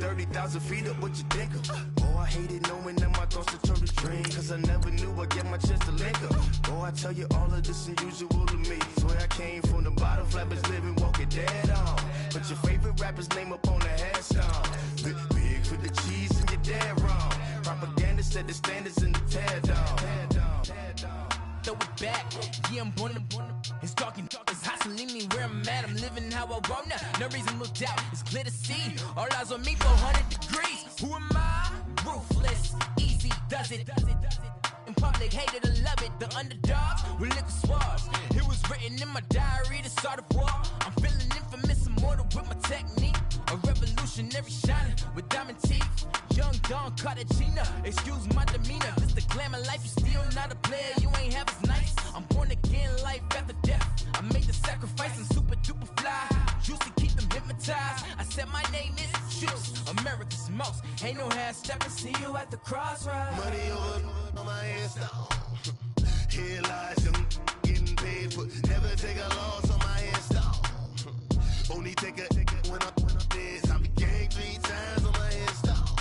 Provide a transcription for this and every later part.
30,000 feet up with your dinker. Oh, I hated knowing that my thoughts would turn to dream, cause I never knew I'd get my chance to link up. Oh, I tell you all of this unusual to me. Swear I came from the bottom, flappers living, walking dead on. Put your favorite rapper's name up on the headstone. Big for the cheese and you're dead wrong. Propaganda set the standards in the tear down. Throw it back, yeah, I'm born to it's talking, it's hustling me where I'm at. I'm living how I want now. No reason looked out, it's clear to see. All eyes on me, 400 degrees. Who am I? Ruthless, easy, does it. In public, hated to love it. The underdogs with liquor swabs. It was written in my diary to start a war. I'm feeling infamous, immortal with my technique. A revolutionary shining with diamond teeth. Young Don Cartagena, excuse my demeanor. This the glamour life, you still not a player. You ain't half as nice. I'm born again, life after death. I made the sacrifice, I'm super duper fly. Used to keep them hypnotized. I said my name is Juice, America's most. Ain't no half stepping, see you at the crossroads. Money over on my install. Here lies them getting paid for. Never take a loss on my install. Only take a when I'm dead. I be gang 3 times on my install.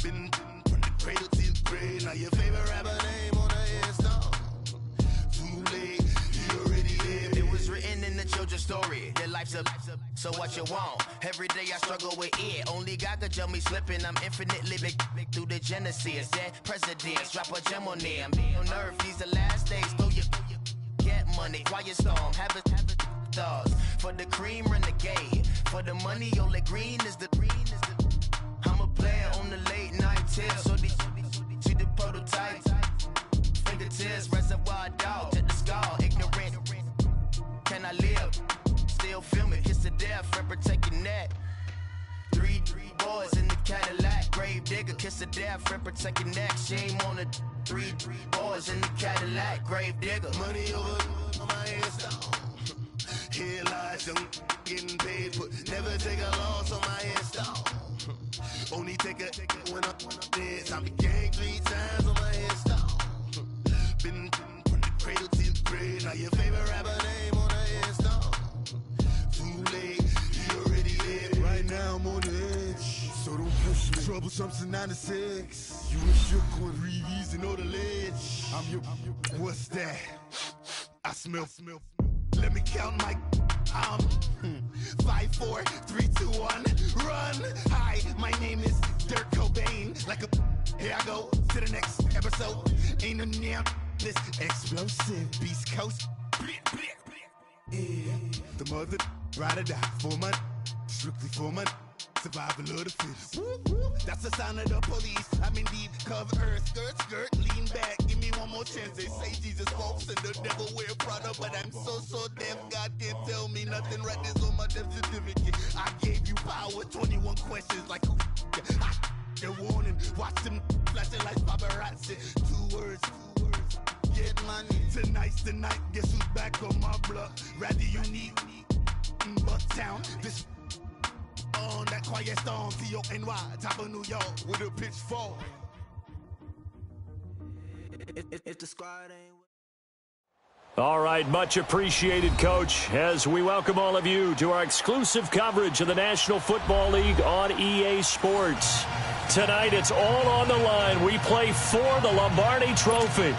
Been from the cradle to the grave. Now your favorite rapper name on the install. Too late, you already lived. It was written in the children's story. Your life's a so what you want. Every day I struggle with it. Only God could tell me slipping. I'm infinitely big through the genesis. Dead presidents, drop a gem on them. On earth, these the last days. Throw your get money, quiet storm. Have a thoughts. For the cream, renegade. For the money, only green is the green is the. I'm a player on the late night tip. So these see the prototype. Fingertips, reservoir dog to the skull. Ignorant. Can I live? Still film it, kiss to death, friend protecting that. Three boys in the Cadillac, grave digger, kiss to death, friend protecting that. Shame on the three boys in the Cadillac, grave digger. Money over on my install. Here lies them getting paid for. Never take a loss on my install. Only take a when I'm dead. I be gang 3 times on my install. Been from the cradle to the grave. Now your favorite rapper name on the install. Too late, you already lived. Right now I'm on the edge, so don't push me. Troublesome to 9 to 6. You wish you could reuse and know the ledge. I'm your. What's that? I smell. Let me count my. 5, 4, 3, 2, 1, run. Hi, my name is Dirk Cobain. Like a. Here I go to the next episode. Ain't no damn this explosive Beast Coast. Yeah. The mother ride or die for money, strictly for money. Survival of the fittest. That's the sign of the police. I'm indeed cover earth, skirt, lean back. Give me one more chance. They say Jesus walks and the devil wear Prada, but I'm so deaf. God can't tell me nothing. Right this on my death certificate. I gave you power. 21 questions like who? They're warning. Watch them flashing like paparazzi. 2 words. Get money. Tonight's the night. Guess who's back on my block? Rather you need Bucktown. This on that quiet storm, T-O-N-Y, top of New York with a pitchfork. If the squad ain't. All right, much appreciated, Coach, as we welcome all of you to our exclusive coverage of the National Football League on EA Sports. Tonight, it's all on the line. We play for the Lombardi Trophy.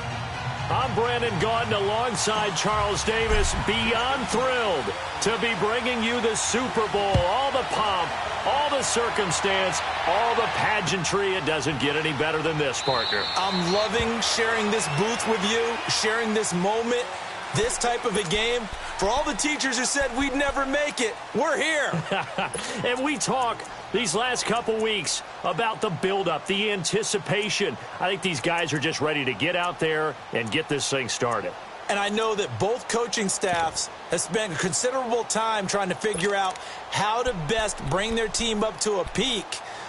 I'm Brandon Gaudin alongside Charles Davis, beyond thrilled to be bringing you the Super Bowl. All the pomp, all the circumstance, all the pageantry. It doesn't get any better than this, partner. I'm loving sharing this booth with you, sharing this moment, this type of a game. For all the teachers who said we'd never make it, we're here. And we talk these last couple weeks about the buildup, the anticipation. I think these guys are just ready to get out there and get this thing started. And I know that both coaching staffs have spent considerable time trying to figure out how to best bring their team up to a peak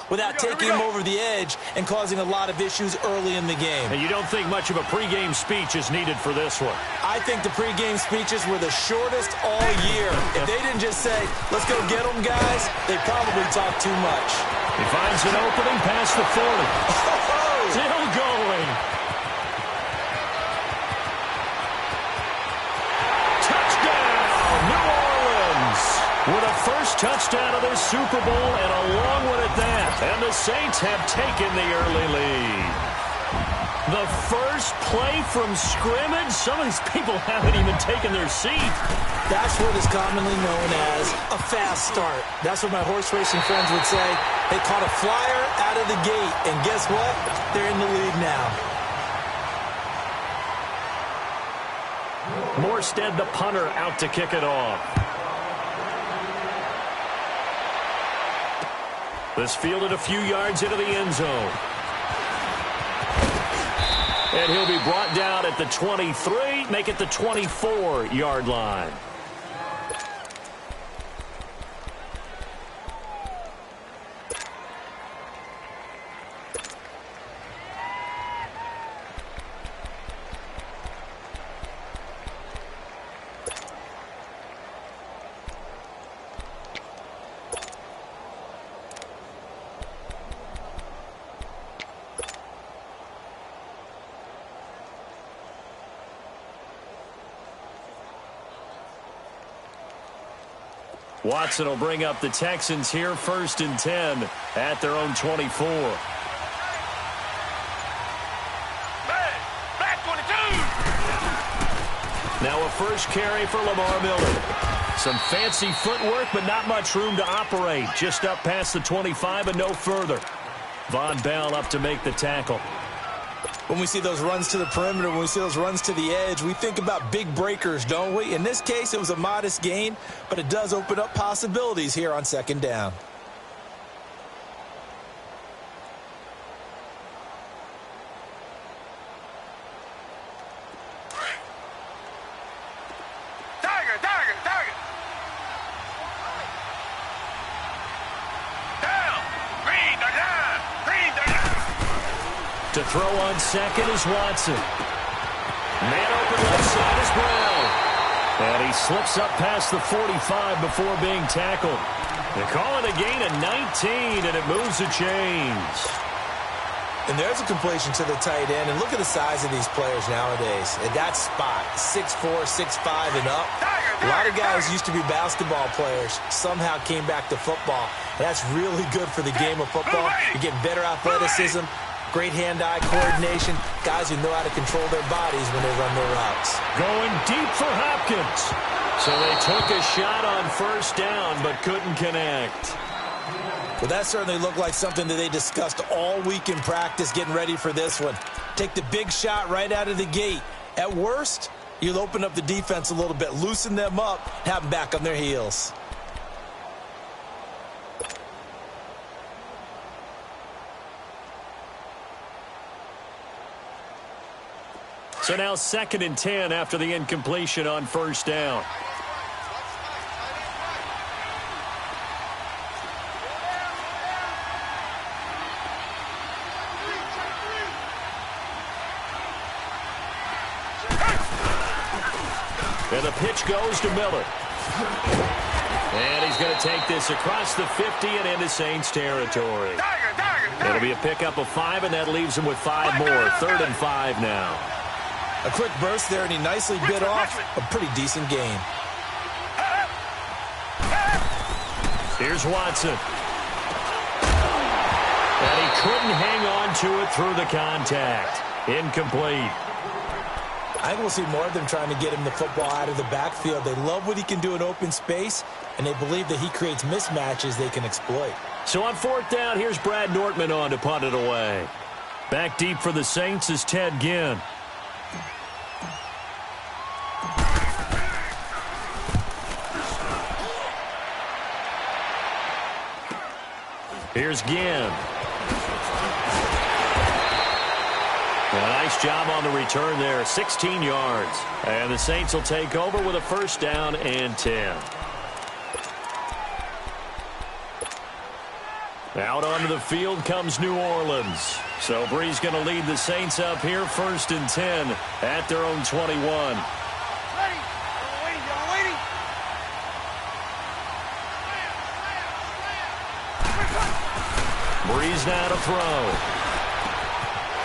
without taking them over the edge and causing a lot of issues early in the game. And you don't think much of a pregame speech is needed for this one? I think the pregame speeches were the shortest all year. If they didn't just say, let's go get them, guys, they probably talked too much. He finds an opening past the 40. Oh! Still going. Touchdown, New Orleans. with a first touchdown of this Super Bowl, and a long one at that. And the Saints have taken the early lead. The first play from scrimmage. Some of these people haven't even taken their seat. That's what is commonly known as a fast start. That's what my horse racing friends would say. They caught a flyer out of the gate, and guess what? They're in the lead now. Morstead, the punter, out to kick it off. This fielded a few yards into the end zone. And he'll be brought down at the 23, make it the 24-yard line. Watson will bring up the Texans here, 1st and 10 at their own 24. Back 22. Now a first carry for Lamar Miller. Some fancy footwork, but not much room to operate. Just up past the 25 and no further. Von Bell up to make the tackle. When we see those runs to the perimeter, when we see those runs to the edge, we think about big breakers, don't we? In this case, it was a modest gain, but it does open up possibilities here on 2nd down. Target. Down. Green, they're down. To throw on 2nd is Watson. Man open left side is Brown. And he slips up past the 45 before being tackled. They call it a gain of 19, and it moves the chains. And there's a completion to the tight end. And look at the size of these players nowadays. At that spot, 6'4", 6'5", and up. A lot of guys used to be basketball players. Somehow came back to football. And that's really good for the game of football. You're getting better athleticism, great hand-eye coordination, guys who know how to control their bodies when they run their routes. Going deep for Hopkins. So they took a shot on 1st down, but couldn't connect. Well, that certainly looked like something that they discussed all week in practice getting ready for this one. Take the big shot right out of the gate. At worst, you'll open up the defense a little bit, loosen them up, have them back on their heels. So now 2nd and 10 after the incompletion on 1st down. And the pitch goes to Miller. And he's going to take this across the 50 and into Saints territory. It'll be a pickup of 5, and that leaves him with 5 more. 3rd and 5 now. A quick burst there, and he nicely bit off a pretty decent gain. Here's Watson. And he couldn't hang on to it through the contact. Incomplete. I think we'll see more of them trying to get him the football out of the backfield. They love what he can do in open space, and they believe that he creates mismatches they can exploit. So on 4th down, here's Brad Nortman on to punt it away. Back deep for the Saints is Ted Ginn. Here's Ginn. A nice job on the return there, 16 yards. And the Saints will take over with a 1st down and 10. Out onto the field comes New Orleans. So Bree's going to lead the Saints up here, 1st and 10 at their own 21. Breeze now to throw.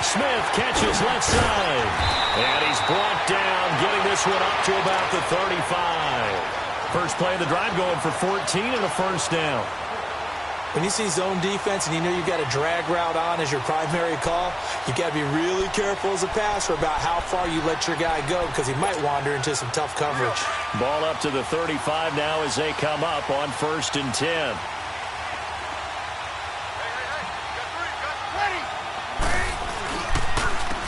Smith catches left side. And he's brought down, getting this one up to about the 35. First play of the drive going for 14 and a first down. When you see zone defense and you know you've got a drag route on as your primary call, you've got to be really careful as a passer about how far you let your guy go because he might wander into some tough coverage. Ball up to the 35 now as they come up on 1st and 10.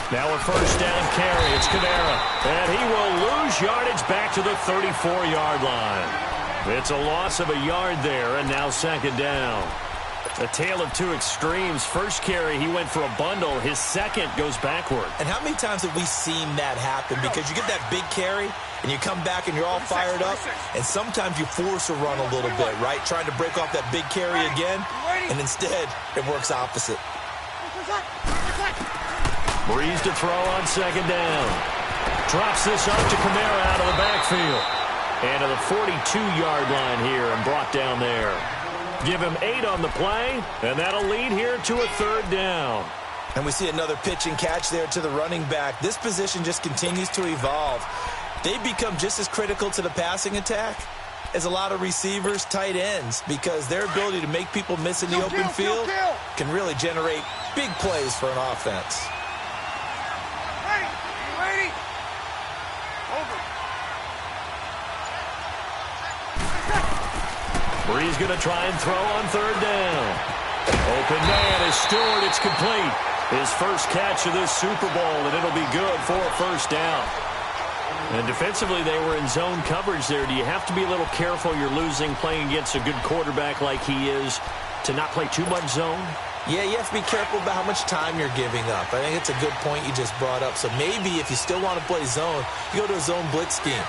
Now a first down carry. It's Kamara. And he will lose yardage back to the 34-yard line. It's a loss of a yard there, and now 2nd down. A tale of two extremes. First carry, he went for a bundle. His second goes backward. And how many times have we seen that happen? Because you get that big carry, and you come back and you're all fired up, and sometimes you force a run a little bit, right? Trying to break off that big carry again, and instead it works opposite. Breeze to throw on 2nd down. Drops this up to Kamara out of the backfield. And to the 42-yard line here and brought down there. Give him 8 on the play, and that'll lead here to a 3rd down. And we see another pitch and catch there to the running back. This position just continues to evolve. They become just as critical to the passing attack as a lot of receivers, tight ends, because their ability to make people miss in the open field can really generate big plays for an offense. Breeze going to try and throw on 3rd down. Open man is Stewart. It's complete. His first catch of this Super Bowl, and it'll be good for a 1st down. And defensively, they were in zone coverage there. Do you have to be a little careful? You're losing playing against a good quarterback like he is to not play too much zone? Yeah, you have to be careful about how much time you're giving up. I think it's a good point you just brought up. So maybe if you still want to play zone, you go to a zone blitz scheme.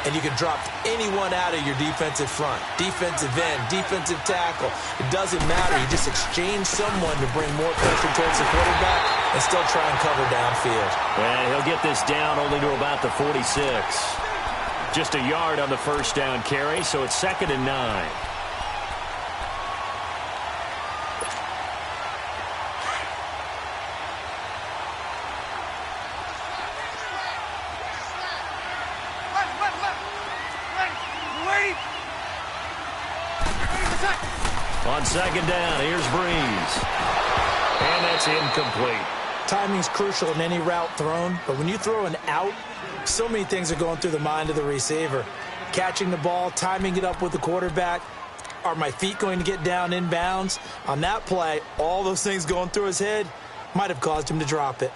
And you can drop anyone out of your defensive front, defensive end, defensive tackle. It doesn't matter. You just exchange someone to bring more pressure towards the quarterback and still try and cover downfield. And he'll get this down only to about the 46. Just a yard on the first down carry, so it's 2nd and 9. On 2nd down, here's Breeze. And that's incomplete. Timing's crucial in any route thrown, but when you throw an out, so many things are going through the mind of the receiver. Catching the ball, timing it up with the quarterback. Are my feet going to get down in bounds? On that play, all those things going through his head might have caused him to drop it.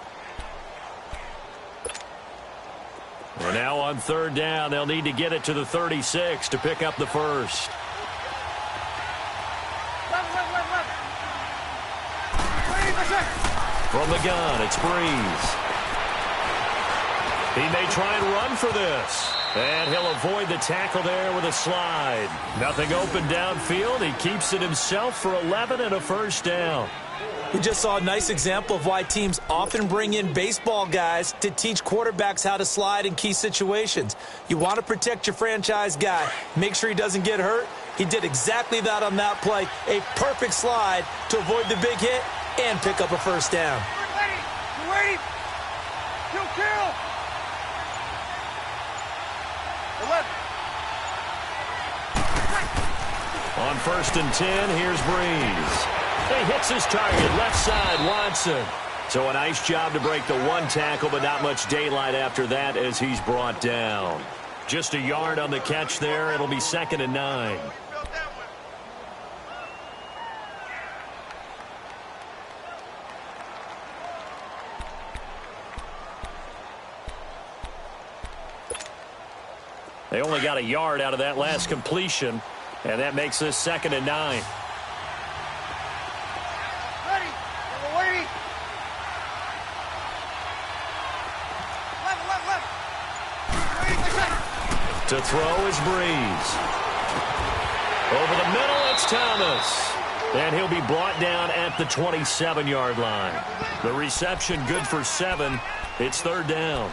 And now on 3rd down, they'll need to get it to the 36 to pick up the first. From the gun, it's Breeze. He may try and run for this. And he'll avoid the tackle there with a slide. Nothing open downfield. He keeps it himself for 11 and a 1st down. We just saw a nice example of why teams often bring in baseball guys to teach quarterbacks how to slide in key situations. You want to protect your franchise guy. Make sure he doesn't get hurt. He did exactly that on that play. A perfect slide to avoid the big hit and pick up a 1st down. We're ready. Kill. 11. On 1st and 10, here's Breeze. He hits his target, left side, Watson. So a nice job to break the one tackle, but not much daylight after that as he's brought down. Just a yard on the catch there. It'll be 2nd and 9. They only got a yard out of that last completion, and that makes this 2nd and 9. Ready. We're waiting. Left. To throw is Breeze. Over the middle, it's Thomas. And he'll be brought down at the 27-yard line. The reception good for 7. It's 3rd down.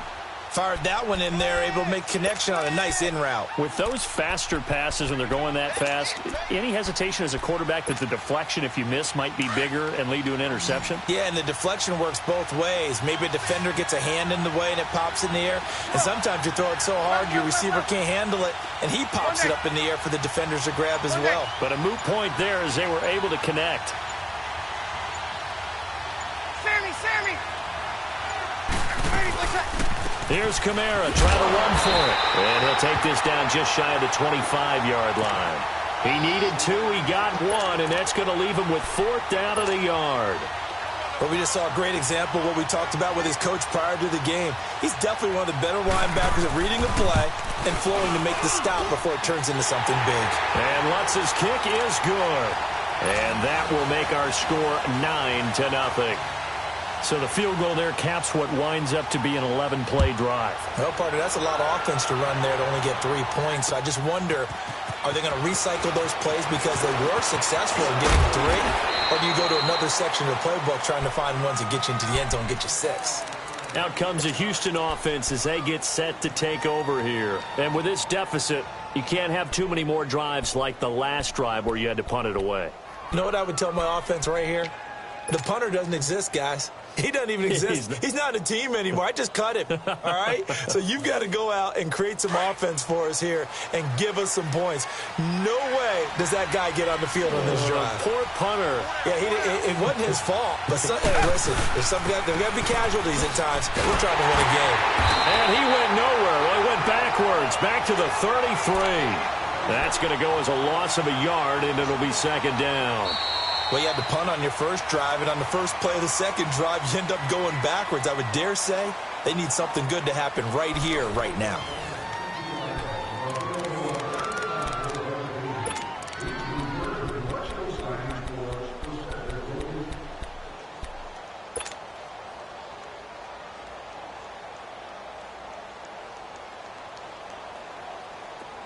Fired that one in there, able to make connection on a nice in route. With those faster passes when they're going that fast, any hesitation as a quarterback that the deflection, if you miss, might be bigger and lead to an interception? Yeah, and the deflection works both ways. Maybe a defender gets a hand in the way and it pops in the air. And sometimes you throw it so hard your receiver can't handle it, and he pops it up in the air for the defenders to grab as well. But a moot point there as they were able to connect. Sammy! Here's Kamara trying to run for it. And he'll take this down just shy of the 25-yard line. He needed 2, he got 1, and that's going to leave him with 4th down of the yard. But we just saw a great example of what we talked about with his coach prior to the game. He's definitely one of the better linebackers at reading a play and flowing to make the stop before it turns into something big. And Lutz's kick is good. And that will make our score 9-0. So the field goal there caps what winds up to be an 11-play drive. Well, partner, that's a lot of offense to run there to only get 3 points. So I just wonder, are they going to recycle those plays because they were successful in getting 3? Or do you go to another section of the playbook trying to find ones that get you into the end zone and get you 6? Out comes the Houston offense as they get set to take over here. And with this deficit, you can't have too many more drives like the last drive where you had to punt it away. You know what I would tell my offense right here? The punter doesn't exist, guys. He doesn't even exist. He's not a team anymore. I just cut him, all right? So you've got to go out and create some offense for us here and give us some points. No way does that guy get on the field on this drive. Poor punter. Yeah, it wasn't his fault. But hey, listen, there's got to be casualties at times. We're trying to win a game. And he went nowhere. Well, he went backwards, back to the 33. That's going to go as a loss of a yard, and it'll be 2nd down. Well, you had to punt on your first drive, and on the first play of the second drive, you end up going backwards. I would dare say they need something good to happen right here, right now.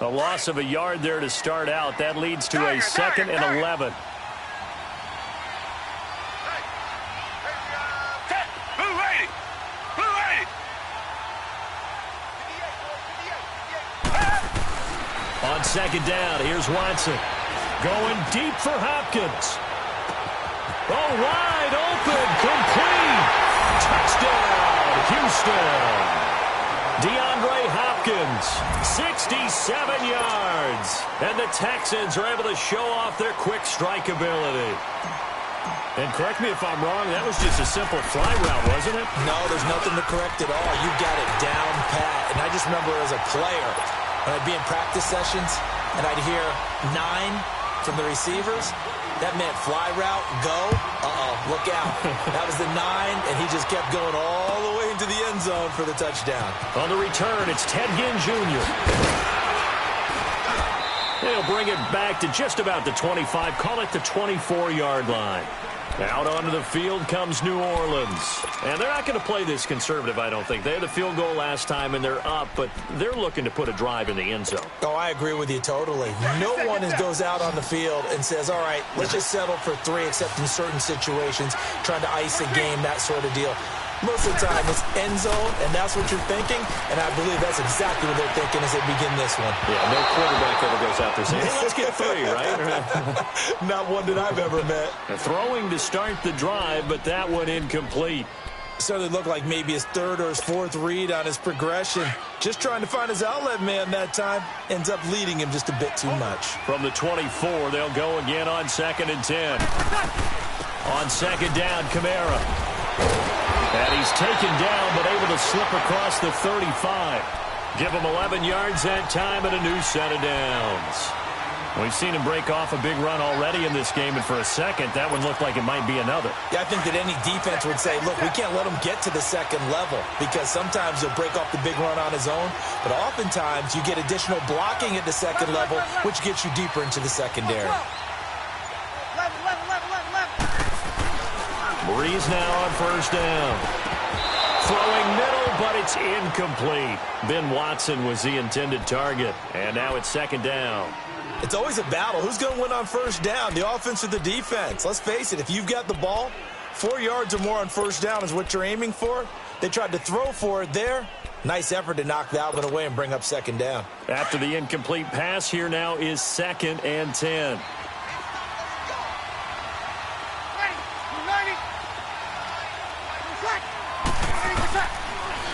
A loss of a yard there to start out. That leads to a 2nd and 11. On 2nd down, here's Watson. Going deep for Hopkins. Oh, wide open, complete. Touchdown, Houston. DeAndre Hopkins, 67 yards. And the Texans are able to show off their quick strike ability. And correct me if I'm wrong, that was just a simple fly route, wasn't it? No, there's nothing to correct at all. You got it down pat. And I just remember as a player, when I'd be in practice sessions and I'd hear 9 from the receivers, that meant fly route, go, look out. That was the 9, and he just kept going all the way into the end zone for the touchdown. On the return, it's Ted Ginn Jr. They'll bring it back to just about the 25, call it the 24-yard line. Out onto the field comes New Orleans. And they're not going to play this conservative, I don't think. They had the field goal last time, and they're up, but they're looking to put a drive in the end zone. Oh, I agree with you totally. No one goes out on the field and says, all right, let's just settle for 3, except in certain situations, trying to ice a game, that sort of deal. Most of the time, it's end zone, and that's what you're thinking, and I believe that's exactly what they're thinking as they begin this one. Yeah, no quarterback ever goes out there saying, hey, let's get 3, right? Not one that I've ever met. Throwing to start the drive, but that one incomplete. Certainly looked like maybe his 3rd or his 4th read on his progression. Just trying to find his outlet man that time. Ends up leading him just a bit too much. From the 24, they'll go again on 2nd and 10. On 2nd down, Kamara. And he's taken down, but able to slip across the 35. Give him 11 yards that time and a new set of downs. We've seen him break off a big run already in this game, and for a second, that one looked like it might be another. Yeah, I think that any defense would say, look, we can't let him get to the 2nd level, because sometimes he'll break off the big run on his own, but oftentimes you get additional blocking at the 2nd level, which gets you deeper into the secondary. Breeze now on 1st down. Throwing middle, but it's incomplete. Ben Watson was the intended target, and now it's 2nd down. It's always a battle. Who's going to win on 1st down, the offense or the defense? Let's face it, if you've got the ball, 4 yards or more on 1st down is what you're aiming for. They tried to throw for it there. Nice effort to knock that one away and bring up second down. After the incomplete pass, here now is 2nd and 10.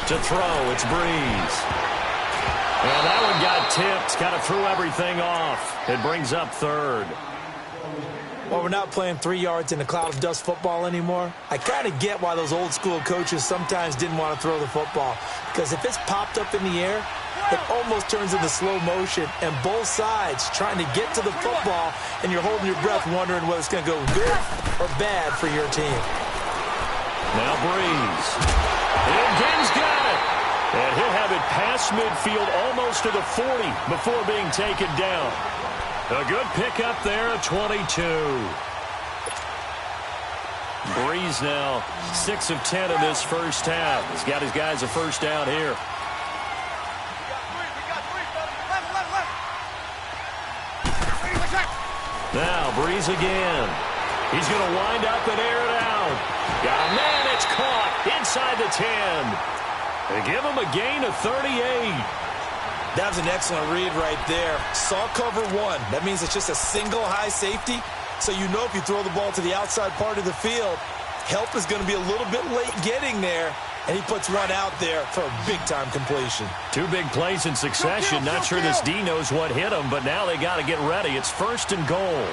To throw, it's Breeze. And that one got tipped, kind of threw everything off. It brings up 3rd. Well, we're not playing 3 yards in a cloud of dust football anymore. I kind of get why those old-school coaches sometimes didn't want to throw the football. Because if it's popped up in the air, it almost turns into slow motion. And both sides trying to get to the football, and you're holding your breath wondering whether it's going to go good or bad for your team. Now Breeze. And Gaines got it. And he'll have it past midfield almost to the 40 before being taken down. A good pickup there at 22. Breeze now 6 of 10 in this first half. He's got his guys a first down here. Now Breeze again. He's going to wind up and air it out. Got a man, it's caught inside the 10. They give him a gain of 38. That was an excellent read right there. Saw cover 1. That means it's just a single high safety. So you know if you throw the ball to the outside part of the field, help is going to be a little bit late getting there. And he puts one out there for a big-time completion. 2 big plays in succession. Not sure this D knows what hit him, but now they got to get ready. It's 1st and goal.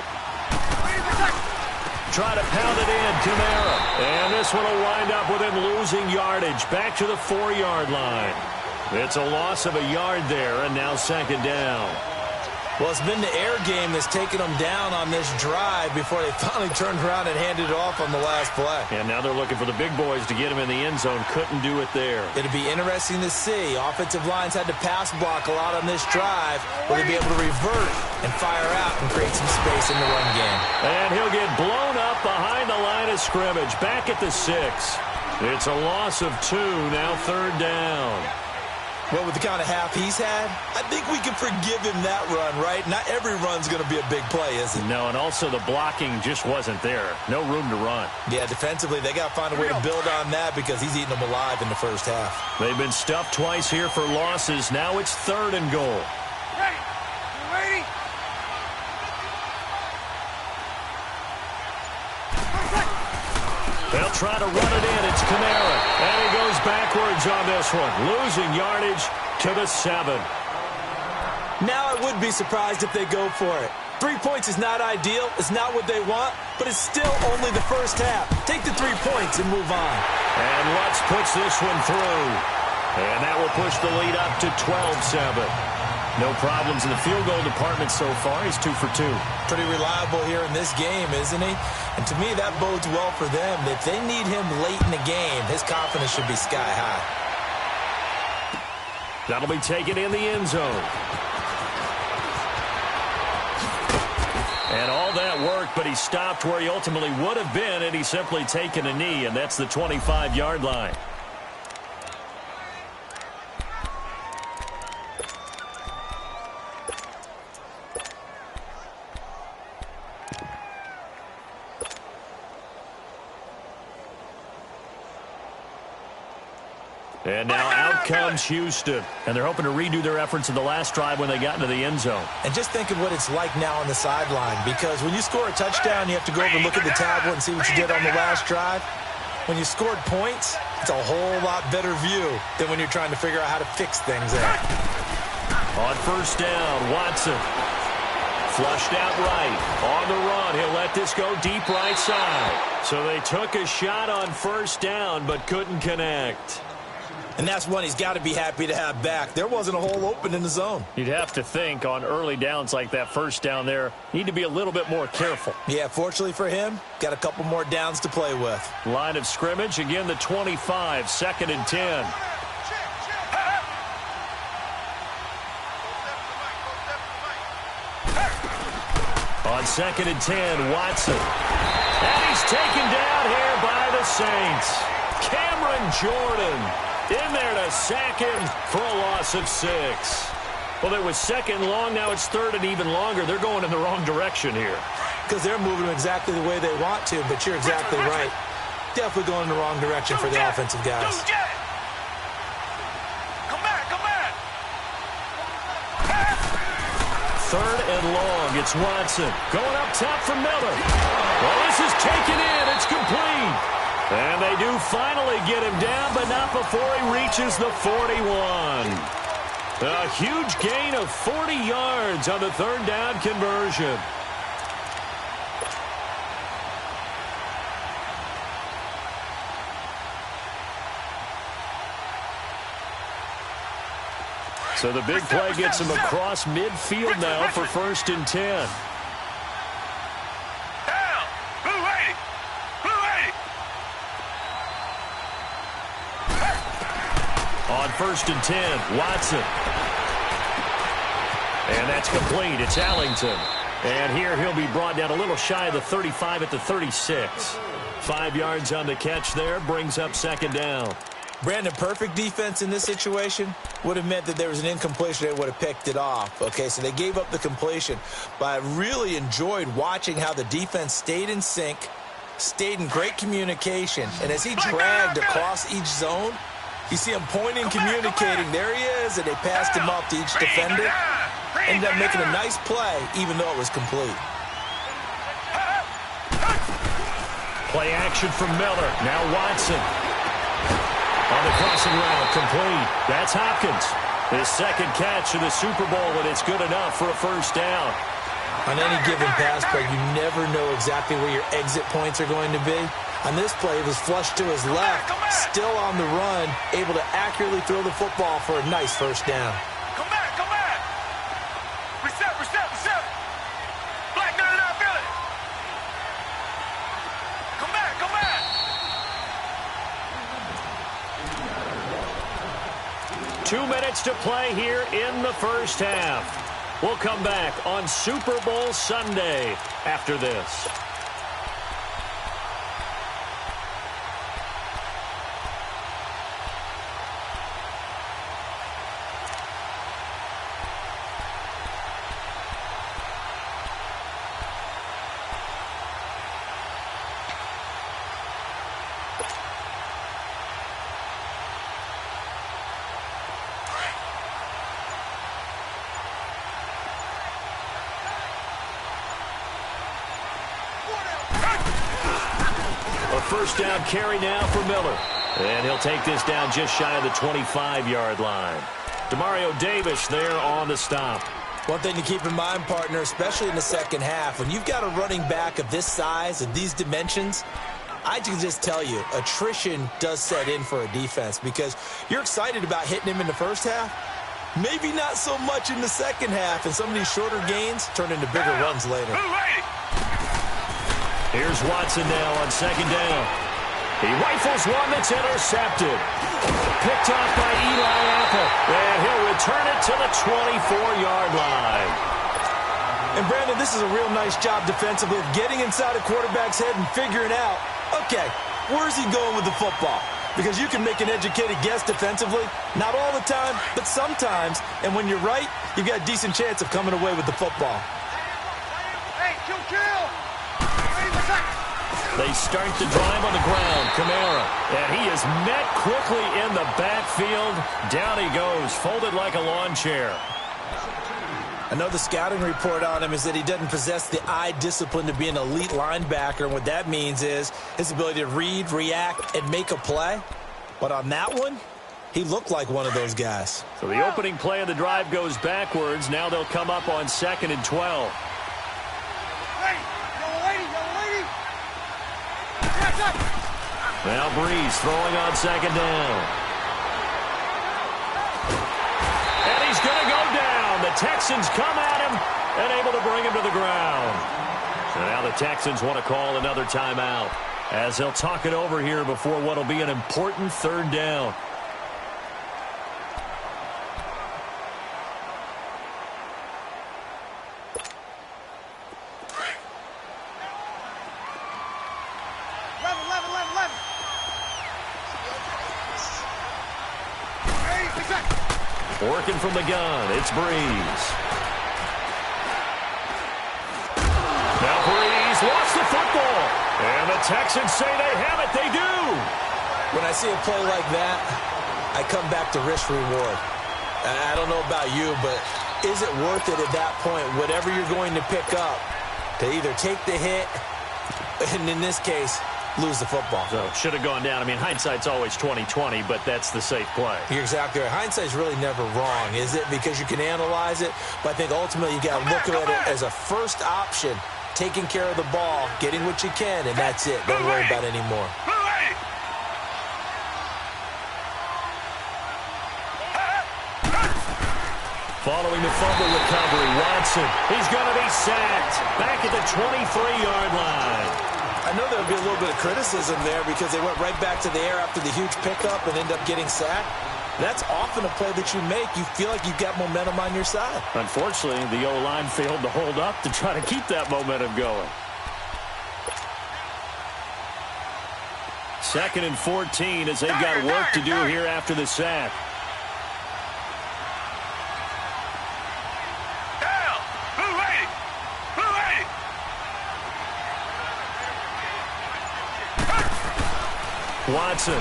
Try to pound it in, Kamara. And this one will wind up with him losing yardage. Back to the 4-yard line. It's a loss of a yard there, and now 2nd down. Well, it's been the air game that's taken them down on this drive before they finally turned around and handed it off on the last play. And now they're looking for the big boys to get him in the end zone. Couldn't do it there. It'll be interesting to see. Offensive lines had to pass block a lot on this drive. Will they be able to revert and fire out and create some space in the run game? And he'll get blown up behind the line of scrimmage. Back at the 6. It's a loss of 2. Now 3rd down. Well, with the kind of half he's had, I think we can forgive him that run, right? Not every run's going to be a big play, is it? No, and also the blocking just wasn't there. No room to run. Yeah, defensively, they got to find a way to build on that because he's eating them alive in the first half. They've been stuffed twice here for losses. Now it's 3rd and goal. Ready? They'll try to run it in. It's Kamara. And he goes backwards on this one. Losing yardage to the 7. Now I would be surprised if they go for it. 3 points is not ideal. It's not what they want, but it's still only the first half. Take the 3 points and move on. And Lutz puts this one through. And that will push the lead up to 12-7. No problems in the field goal department so far. He's 2 for 2. Pretty reliable here in this game, isn't he? And to me, that bodes well for them. If they need him late in the game, his confidence should be sky high. That'll be taken in the end zone. And all that work, but he stopped where he ultimately would have been, and he's simply taken a knee, and that's the 25-yard line. And now out comes Houston. And they're hoping to redo their efforts in the last drive when they got into the end zone. And just think of what it's like now on the sideline. Because when you score a touchdown, you have to go over and look at the tablet and see what you did on the last drive. When you scored points, it's a whole lot better view than when you're trying to figure out how to fix things there. On 1st down, Watson. Flushed out right. On the run, he'll let this go deep right side. So they took a shot on 1st down, but couldn't connect. And that's one he's got to be happy to have back. There wasn't a hole open in the zone. You'd have to think on early downs like that 1st down there, need to be a little bit more careful. Yeah, fortunately for him, got a couple more downs to play with. Line of scrimmage, again the 25, 2nd and 10. On 2nd and 10, Watson. And he's taken down here by the Saints. Cameron Jordan in there to sack him for a loss of 6. Well, it was 2nd long. Now it's 3rd and even longer. They're going in the wrong direction here. Because they're moving exactly the way they want to, but you're exactly right. Definitely going in the wrong direction for the offensive guys. 3rd and long. It's Watson going up top for Miller. Well, this is taken in. It's complete. And they do finally get him down, but not before he reaches the 41. A huge gain of 40 yards on the 3rd down conversion. So the big play gets him across midfield now for 1st and 10. On 1st and 10, Watson. And that's complete. It's Allington. And here he'll be brought down a little shy of the 35 at the 36. 5 yards on the catch there, brings up 2nd down. Brandon, perfect defense in this situation would have meant that there was an incompletion. They would have picked it off. Okay, so they gave up the completion. But I really enjoyed watching how the defense stayed in sync, stayed in great communication. And as he dragged across each zone, you see him pointing, communicating. There he is, and they passed him off to each defender. Ended up making a nice play, even though it was complete. Play action from Miller. Now Watson. On the crossing route, complete. That's Hopkins. His 2nd catch of the Super Bowl, and it's good enough for a 1st down. On any given pass play, you never know exactly where your exit points are going to be. On this play, it was flushed to his left, still on the run, able to accurately throw the football for a nice 1st down. Come back, come back. Reset, reset, reset. Black 99 Philly. Come back, come back. 2 minutes to play here in the 1st half. We'll come back on Super Bowl Sunday after this. First down carry now for Miller. And he'll take this down just shy of the 25-yard line. Demario Davis there on the stop. One thing to keep in mind, partner, especially in the 2nd half, when you've got a running back of this size and these dimensions, I can just tell you, attrition does set in for a defense because you're excited about hitting him in the 1st half. Maybe not so much in the 2nd half, and some of these shorter gains turn into bigger runs later. Here's Watson now on 2nd down. He rifles one that's intercepted. Picked off by Eli Apple. And he'll return it to the 24-yard line. And, Brandon, this is a real nice job defensively of getting inside a quarterback's head and figuring out, okay, where's he going with the football? Because you can make an educated guess defensively. Not all the time, but sometimes. And when you're right, you've got a decent chance of coming away with the football. Hey, kill. They start the drive on the ground. Kamara. And he is met quickly in the backfield. Down he goes, folded like a lawn chair. I know the scouting report on him is that he doesn't possess the eye discipline to be an elite linebacker. And what that means is his ability to read, react, and make a play. But on that one, he looked like one of those guys. So the opening play of the drive goes backwards. Now they'll come up on 2nd and 12. Now Breeze throwing on 2nd down. And he's going to go down. The Texans come at him and able to bring him to the ground. So now the Texans want to call another timeout as they'll talk it over here before what will be an important 3rd down. Working from the gun, it's Breeze. Now Breeze lost the football. And the Texans say they have it. They do. When I see a play like that, I come back to risk reward. I don't know about you, but is it worth it at that point, whatever you're going to pick up, to either take the hit, and in this case, lose the football? So it should have gone down. I mean, hindsight's always 20/20, but that's the safe play. You're exactly right. Hindsight's really never wrong, is it? Because you can analyze it, but I think ultimately you got to look at it as a first option, taking care of the ball, getting what you can, and that's it. Don't worry about it anymore. Following the fumble recovery, Watson, he's going to be sacked back at the 23-yard line. I know there'll be a little bit of criticism there because they went right back to the air after the huge pickup and end up getting sacked. That's often a play that you make. You feel like you've got momentum on your side. Unfortunately, the O-line failed to hold up to try to keep that momentum going. 2nd and 14 as they've got work to do here after the sack. Watson.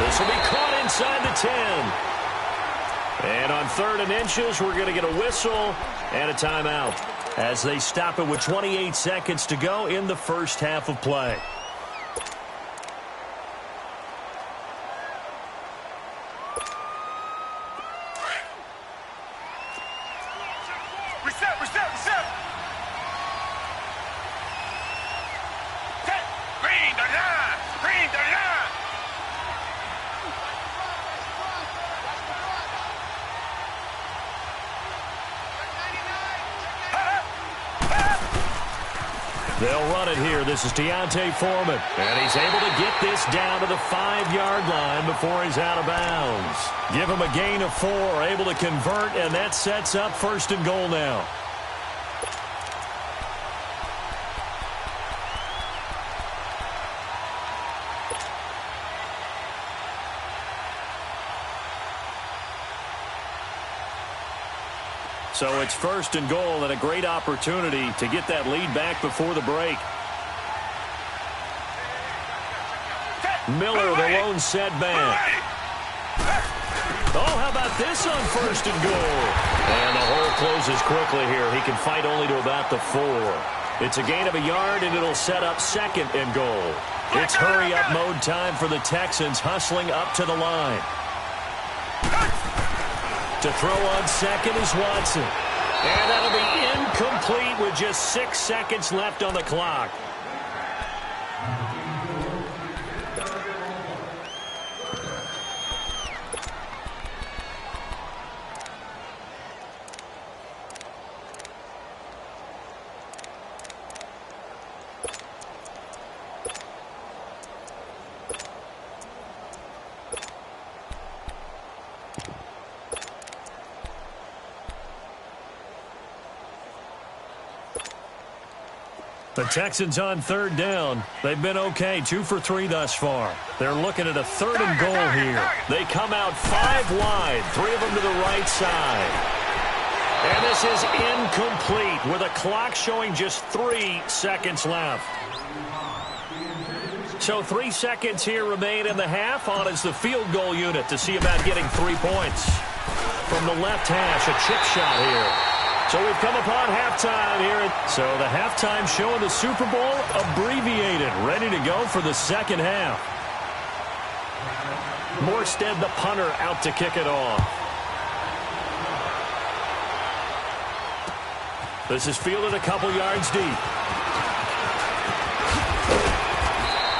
This will be caught inside the 10. And on 3rd and inches, we're going to get a whistle and a timeout as they stop it with 28 seconds to go in the first half of play. Reset. Green the line. They'll run it here. This is Deontay Foreman. And he's able to get this down to the 5-yard line before he's out of bounds. Give him a gain of 4, able to convert, and that sets up 1st and goal now. So it's 1st and goal and a great opportunity to get that lead back before the break. Miller, the lone setback. Oh, how about this on 1st and goal? And the hole closes quickly here. He can fight only to about the 4. It's a gain of a yard, and it'll set up 2nd and goal. It's hurry-up mode time for the Texans, hustling up to the line. To throw on 2nd is Watson. And that'll be incomplete with just 6 seconds left on the clock. The Texans on 3rd down. They've been okay, 2 for 3 thus far. They're looking at a 3rd and goal here. They come out 5 wide, 3 of them to the right side. And this is incomplete with a clock showing just 3 seconds left. So 3 seconds here remain in the half. On is the field goal unit to see about getting 3 points. From the left hash, a chip shot here. So we've come upon halftime here. So the halftime show of the Super Bowl abbreviated, ready to go for the 2nd half. Morstead, the punter, out to kick it off. This is fielded a couple yards deep.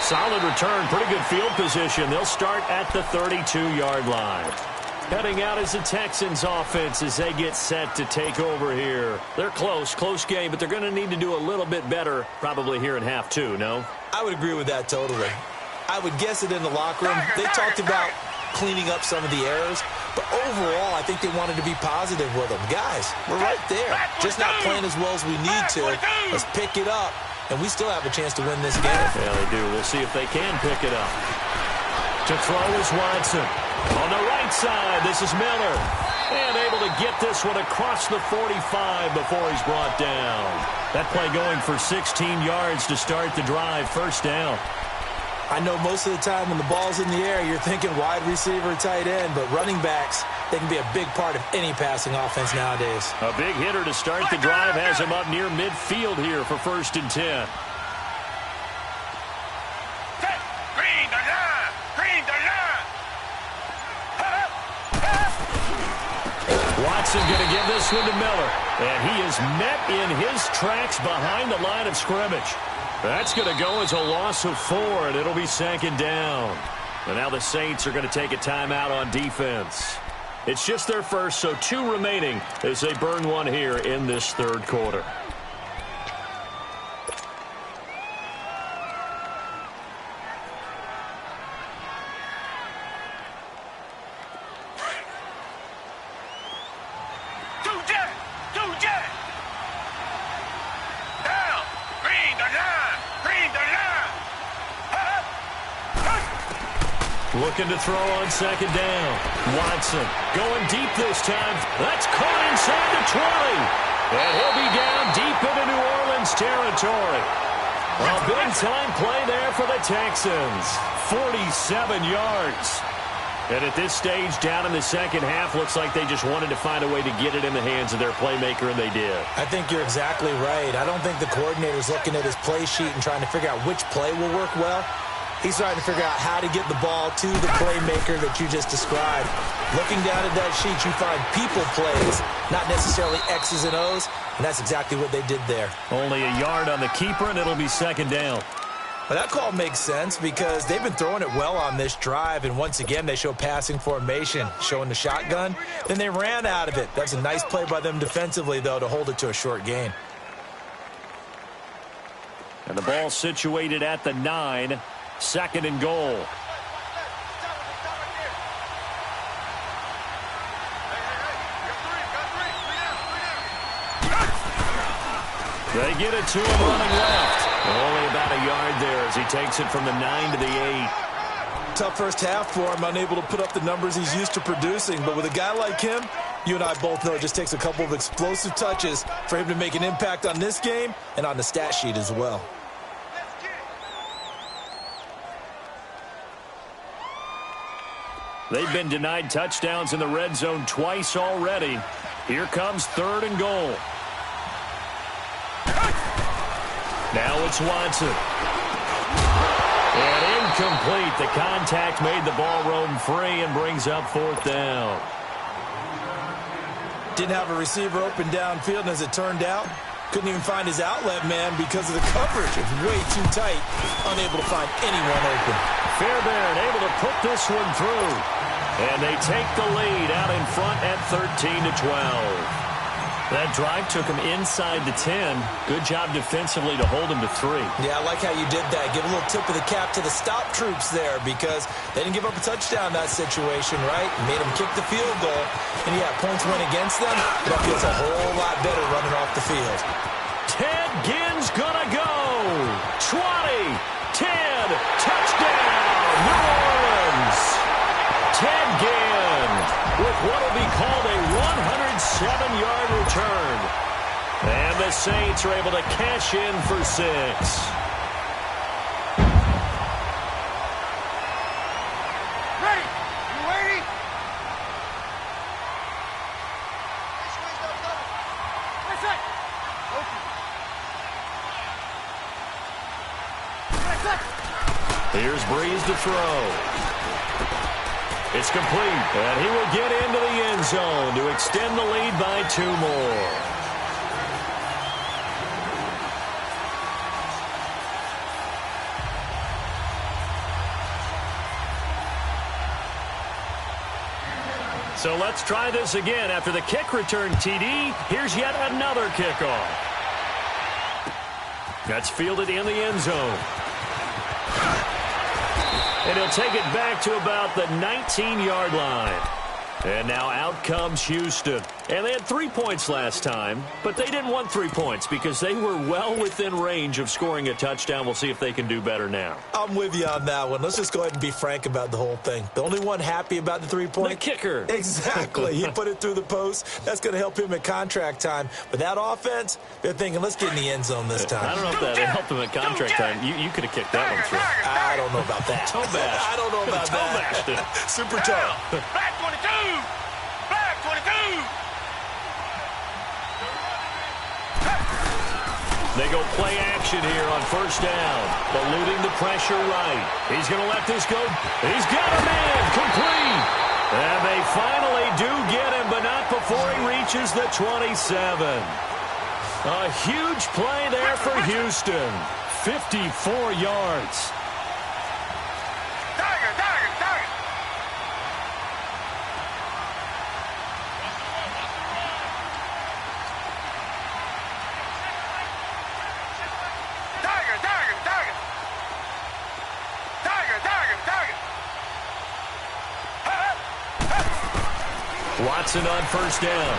Solid return, pretty good field position. They'll start at the 32-yard line. Heading out is the Texans offense as they get set to take over here. They're close game, but they're going to need to do a little bit better probably here in half 2, no? I would agree with that totally. I would guess it in the locker room. They talked about cleaning up some of the errors, but overall I think they wanted to be positive with them. Guys, we're right there. Just not playing as well as we need to. Let's pick it up, and we still have a chance to win this game. Yeah, they do. We'll see if they can pick it up. To throw is Watson. On the right side, this is Miller. And able to get this one across the 45 before he's brought down. That play going for 16 yards to start the drive. 1st down. I know most of the time when the ball's in the air, you're thinking wide receiver, tight end, but running backs, they can be a big part of any passing offense nowadays. A big hitter to start the drive has him up near midfield here for 1st and 10. Green the line! Green the line! Watson going to give this one to Miller. And he is met in his tracks behind the line of scrimmage. That's going to go as a loss of 4, and it'll be 2nd down. And now the Saints are going to take a timeout on defense. It's just their first, so 2 remaining as they burn one here in this 3rd quarter. Looking to throw on 2nd down. Watson going deep this time. That's caught inside the 20. And he'll be down deep into New Orleans territory. A big-time play there for the Texans. 47 yards. And at this stage, down in the second half, looks like they just wanted to find a way to get it in the hands of their playmaker, and they did. I think you're exactly right. I don't think the coordinator's looking at his play sheet and trying to figure out which play will work well. He's trying to figure out how to get the ball to the playmaker that you just described. Looking down at that sheet, you find people plays, not necessarily X's and O's, and that's exactly what they did there. Only a yard on the keeper, and it'll be 2nd down. Well, that call makes sense because they've been throwing it well on this drive, and once again, they show passing formation, showing the shotgun. Then they ran out of it. That's a nice play by them defensively, though, to hold it to a short gain. And the ball situated at the 9. 2nd and goal. They get it to him running left. Only about a yard there as he takes it from the 9 to the 8. Tough first half for him, unable to put up the numbers he's used to producing. But with a guy like him, you and I both know it just takes a couple of explosive touches for him to make an impact on this game and on the stat sheet as well. They've been denied touchdowns in the red zone twice already. Here comes 3rd and goal. Now it's Watson. And incomplete. The contact made the ball roam free and brings up 4th down. Didn't have a receiver open downfield, and as it turned out, couldn't even find his outlet man because of the coverage. It was way too tight, unable to find anyone open. Fairbairn able to put this one through. And they take the lead out in front at 13-12. That drive took him inside the 10. Good job defensively to hold him to 3. Yeah, I like how you did that. Give a little tip of the cap to the stop troops there because they didn't give up a touchdown in that situation, right? Made them kick the field goal. And yeah, points went against them. That feels a whole lot better running off the field. Ted Ginn's gonna go. 20, 10, touchdown, New Orleans. Ted Ginn with what will be called a 107-yard return. And the Saints are able to cash in for 6. Ready? You ready? That's it. Here's Breeze to throw. It's complete, and he will get into the end zone to extend the lead by 2 more. So let's try this again. After the kick return TD, here's yet another kickoff. That's fielded in the end zone. And he'll take it back to about the 19-yard line. And now out comes Houston. And they had 3 points last time, but they didn't want 3 points because they were well within range of scoring a touchdown. We'll see if they can do better now. I'm with you on that one. Let's just go ahead and be frank about the whole thing. The only one happy about the 3-point? The kicker. Exactly. He put it through the post. That's going to help him at contract time. But that offense, they're thinking, let's get in the end zone this time. I don't know if that helped him at contract time. You could have kicked that one through. I don't know about that. Toe bash. I don't know about that. Super toe. Black 22! Black 22! They go play action here on first down. Eluding the pressure right. He's going to let this go. He's got him in. Complete. And they finally do get him, but not before he reaches the 27. A huge play there for Houston. 54 yards. Tiger, tiger, tiger! Tiger, tiger, tiger! Tiger, tiger, tiger! Watson on first down.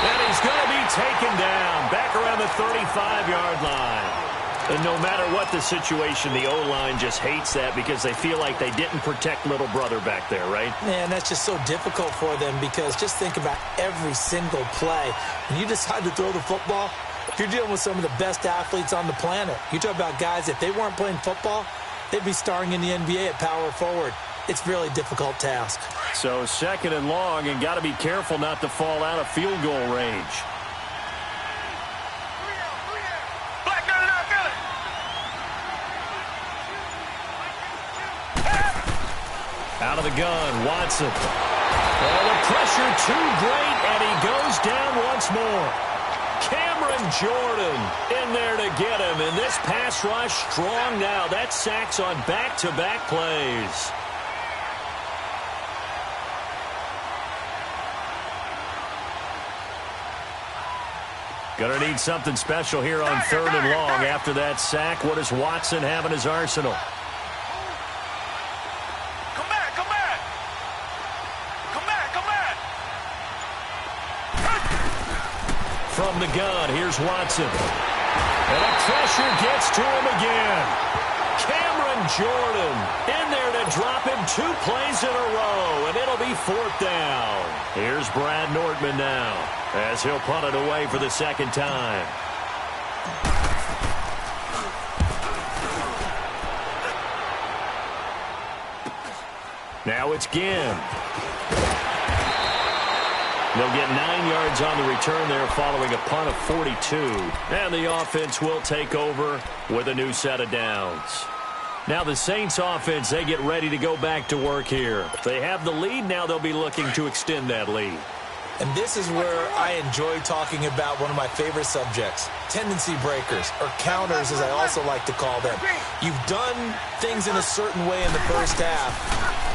And he's going to be taken down back around the 35-yard line. And no matter what the situation, the O-line just hates that because they feel like they didn't protect little brother back there, right? Man, that's just so difficult for them because just think about every single play. When you decide to throw the football, if you're dealing with some of the best athletes on the planet, you talk about guys, if they weren't playing football, they'd be starring in the NBA at power forward. It's a really difficult task. So second and long, and got to be careful not to fall out of field goal range. Black 99, feel it! Out of the gun, Watson. Oh, the pressure too great, and he goes down once more. Cameron Jordan in there to get him, and this pass rush strong now. That's sacks on back-to-back plays. Gonna need something special here on third and long. After that sack, what does Watson have in his arsenal? Come back, come back! Come back, come back! From the gun, here's Watson. And the pressure gets to him again. Cameron Jordan in there to drop him 2 plays in a row, and it'll be fourth down. Here's Brad Nortman now as he'll punt it away for the second time. Now it's Ginn. They'll get 9 yards on the return there following a punt of 42. And the offense will take over with a new set of downs. Now the Saints offense, they get ready to go back to work here. They have the lead. Now they'll be looking to extend that lead. And this is where I enjoy talking about one of my favorite subjects, tendency breakers, or counters as I also like to call them. You've done things in a certain way in the first half,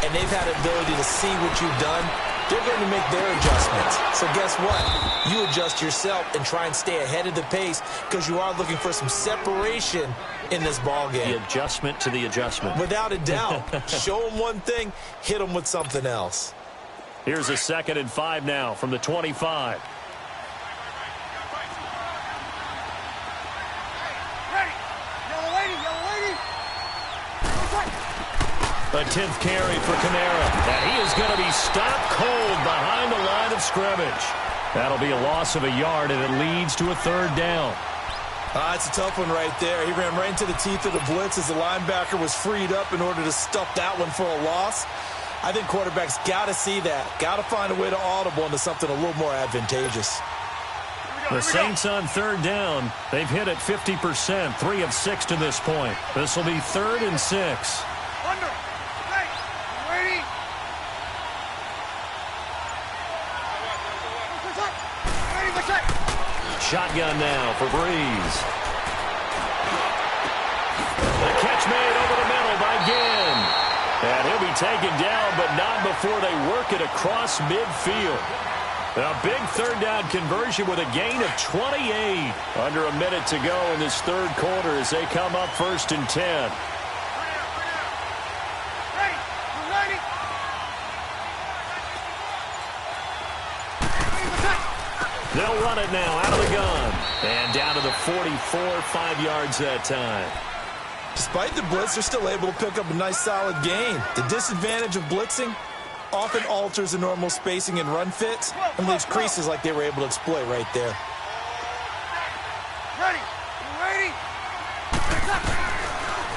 and they've had the ability to see what you've done. They're going to make their adjustments. So guess what? You adjust yourself and try and stay ahead of the pace because you are looking for some separation in this ball game. The adjustment to the adjustment. Without a doubt. Show them one thing, hit them with something else. Here's a 2nd and 5 now from the 25. Ready! Yellow lady, yellow lady! A 10th carry for Kamara. And he is going to be stopped cold behind the line of scrimmage. That'll be a loss of a yard, and it leads to a third down. It's a tough one right there. He ran right into the teeth of the blitz as the linebacker was freed up in order to stuff that one for a loss. I think quarterbacks got to see that. Got to find a way to audible into something a little more advantageous. The Saints on third down. They've hit it 50%, 3 of 6 to this point. This will be 3rd and 6. Under! Hey! Ready! Ready, what's up? Shotgun now for Breeze. The catch made over the middle by Ginn. And he'll be taken down, but not before they work it across midfield. A big third down conversion with a gain of 28. Under a minute to go in this third quarter as they come up 1st and 10. They'll run it now out of the gun. And down to the 44, 5 yards that time. Despite the blitz, they're still able to pick up a nice solid gain. The disadvantage of blitzing often alters the normal spacing and run fits and leaves creases like they were able to exploit right there. Ready? You ready?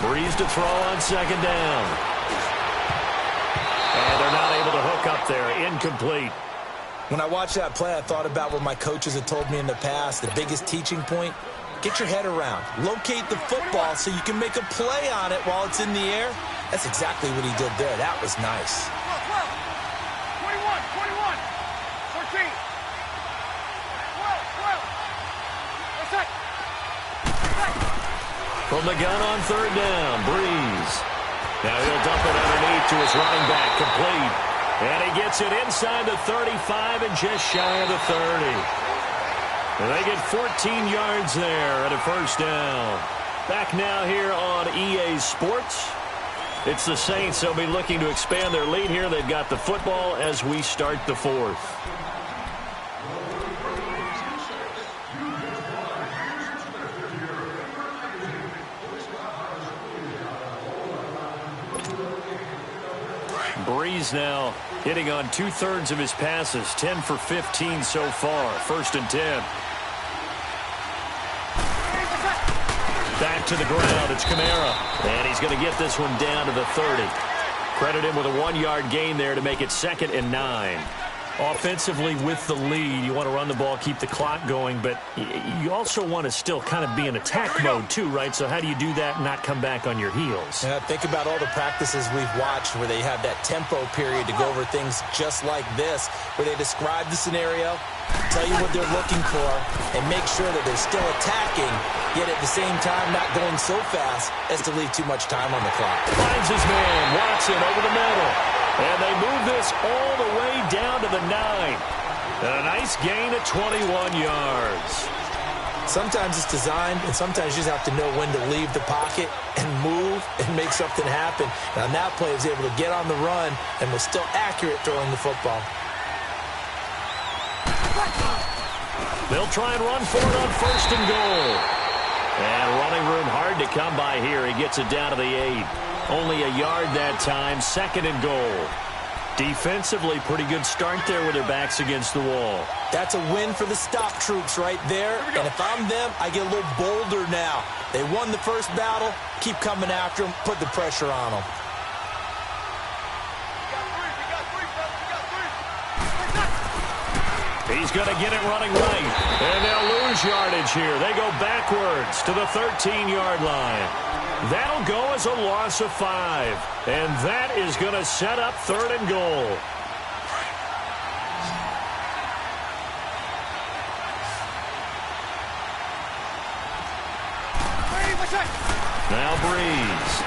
Breeze to throw on second down. And they're not able to hook up there. Incomplete. When I watched that play, I thought about what my coaches had told me in the past. The biggest teaching point, get your head around. Locate the football so you can make a play on it while it's in the air. That's exactly what he did there. That was nice. 21, 14. 12. What's that? From the gun on third down, Breeze. Now he'll dump it underneath to his running back, complete. And he gets it inside the 35 and just shy of the 30. And they get 14 yards there at a first down. Back now here on EA Sports. It's the Saints. They'll be looking to expand their lead here. They've got the football as we start the fourth. Breeze now hitting on 2/3 of his passes, 10 for 15 so far. 1st and 10. Back to the ground. It's Kamara. And he's going to get this one down to the 30. Credit him with a 1-yard gain there to make it 2nd and 9. Offensively with the lead, you want to run the ball, keep the clock going, but you also want to still kind of be in attack mode too, right? So how do you do that and not come back on your heels? Yeah, think about all the practices we've watched where they have that tempo period to go over things just like this, where they describe the scenario, tell you what they're looking for, and make sure that they're still attacking, yet at the same time not going so fast as to leave too much time on the clock. Finds his man, Watson over the middle. And they move this all the way down to the 9. And a nice gain of 21 yards. Sometimes it's designed, and sometimes you just have to know when to leave the pocket and move and make something happen. And on that play, he was able to get on the run and was still accurate throwing the football. They'll try and run for it on 1st and goal. And running room hard to come by here. He gets it down to the 8. Only a yard that time, 2nd and goal. Defensively, pretty good start there with their backs against the wall. That's a win for the stop troops right there. And if I'm them, I get a little bolder now. They won the first battle. Keep coming after them. Put the pressure on them. He's going to get it running right. And they'll lose yardage here. They go backwards to the 13-yard line. That'll go as a loss of 5. And that is going to set up 3rd and goal. Now Breeze.